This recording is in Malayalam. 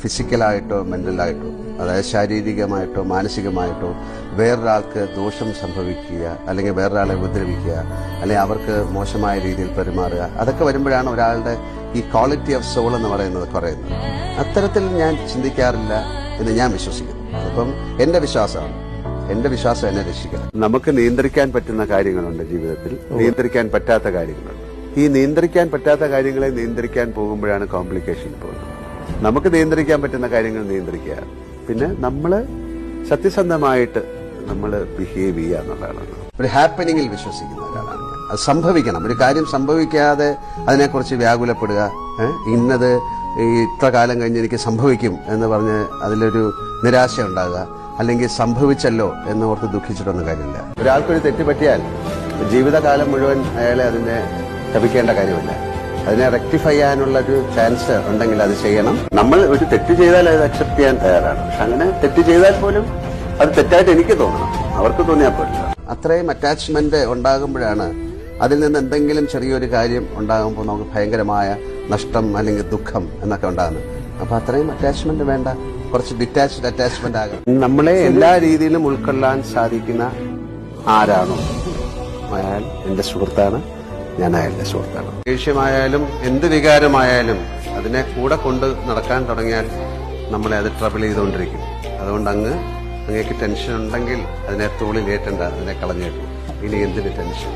ഫിസിക്കലായിട്ടോ മെന്റലായിട്ടോ, അതായത് ശാരീരികമായിട്ടോ മാനസികമായിട്ടോ വേറൊരാൾക്ക് ദോഷം സംഭവിക്കുക, അല്ലെങ്കിൽ വേറൊരാളെ ഉപദ്രവിക്കുക, അല്ലെങ്കിൽ അവർക്ക് മോശമായ രീതിയിൽ പെരുമാറുക, അതൊക്കെ വരുമ്പോഴാണ് ഒരാളുടെ ഈ ക്വാളിറ്റി ഓഫ് സോൾ എന്ന് പറയുന്നത് കുറയുന്നത്. അത്തരത്തിൽ ഞാൻ ചിന്തിക്കാറില്ല എന്ന് ഞാൻ വിശ്വസിക്കുന്നു. അപ്പം എന്റെ വിശ്വാസമാണ്, എന്റെ വിശ്വാസം എന്നെ രക്ഷിക്കണം. നമുക്ക് നിയന്ത്രിക്കാൻ പറ്റുന്ന കാര്യങ്ങളുണ്ട് ജീവിതത്തിൽ, നിയന്ത്രിക്കാൻ പറ്റാത്ത കാര്യങ്ങളുണ്ട്. ഈ നിയന്ത്രിക്കാൻ പറ്റാത്ത കാര്യങ്ങളെ നിയന്ത്രിക്കാൻ പോകുമ്പോഴാണ് കോംപ്ലിക്കേഷൻ പോകുന്നത്. നമുക്ക് നിയന്ത്രിക്കാൻ പറ്റുന്ന കാര്യങ്ങൾ നിയന്ത്രിക്കുക, പിന്നെ നമ്മള് സത്യസന്ധമായിട്ട് നമ്മൾ ബിഹേവ് ചെയ്യുക എന്നുള്ളതാണ്. ഒരു ഹാപ്പനിങ്ങിൽ വിശ്വസിക്കുന്ന ഒരാളാണ് ഞാൻ. അത് സംഭവിക്കണം. ഒരു കാര്യം സംഭവിക്കാതെ അതിനെക്കുറിച്ച് വ്യാകുലപ്പെടുക, ഇന്നത് ഇത്ര കാലം കഴിഞ്ഞ് എനിക്ക് സംഭവിക്കും എന്ന് പറഞ്ഞ് അതിലൊരു നിരാശ ഉണ്ടാകുക, അല്ലെങ്കിൽ സംഭവിച്ചല്ലോ എന്ന് ഓർത്ത് ദുഃഖിച്ചിട്ടൊന്നും കാര്യമില്ല. ഒരാൾക്കൊരു തെറ്റ് പറ്റിയാൽ ജീവിതകാലം മുഴുവൻ അയാളെ അതിനെ ശപിക്കേണ്ട കാര്യമില്ല. അതിനെ റെക്ടിഫൈ ചെയ്യാനുള്ള ഒരു ചാൻസ് ഉണ്ടെങ്കിൽ അത് ചെയ്യണം. നമ്മൾ ഒരു തെറ്റ് ചെയ്താൽ അത് അക്സെപ്റ്റ് ചെയ്യാൻ തയ്യാറാണ്. പക്ഷെ അങ്ങനെ തെറ്റ് ചെയ്താൽ പോലും അത് തെറ്റായിട്ട് എനിക്ക് തോന്നണം, അവർക്ക് തോന്നിയാൽ പോലും. അത്രയും അറ്റാച്ച്മെന്റ് ഉണ്ടാകുമ്പോഴാണ് അതിൽ നിന്ന് എന്തെങ്കിലും ചെറിയൊരു കാര്യം ഉണ്ടാകുമ്പോൾ നമുക്ക് ഭയങ്കരമായ നഷ്ടം അല്ലെങ്കിൽ ദുഃഖം എന്നൊക്കെ ഉണ്ടാകുന്നത്. അപ്പൊ അത്രയും അറ്റാച്ച്മെന്റ് വേണ്ട, കുറച്ച് ഡിറ്റാച്ച്ഡ് അറ്റാച്ച്മെന്റ് ആകും. നമ്മളെ എല്ലാ രീതിയിലും ഉൾക്കൊള്ളാൻ സാധിക്കുന്ന ആരാണോ അയാൾ എന്റെ സുഹൃത്താണ്, ഞാൻ അയാളുടെ സുഹൃത്താണ്. ദേഷ്യമായാലും എന്ത് വികാരമായാലും അതിനെ കൂടെ കൊണ്ട് നടക്കാൻ തുടങ്ങിയാൽ നമ്മളെ അത് ട്രബിൾ ചെയ്തുകൊണ്ടിരിക്കും. അതുകൊണ്ട് അങ്ങേക്ക് ടെൻഷൻ ഉണ്ടെങ്കിൽ അതിനെ തോളിലേറ്റണ്ട, അതിനെ കളഞ്ഞേക്കും. ഇനി എന്തിന് ടെൻഷൻ?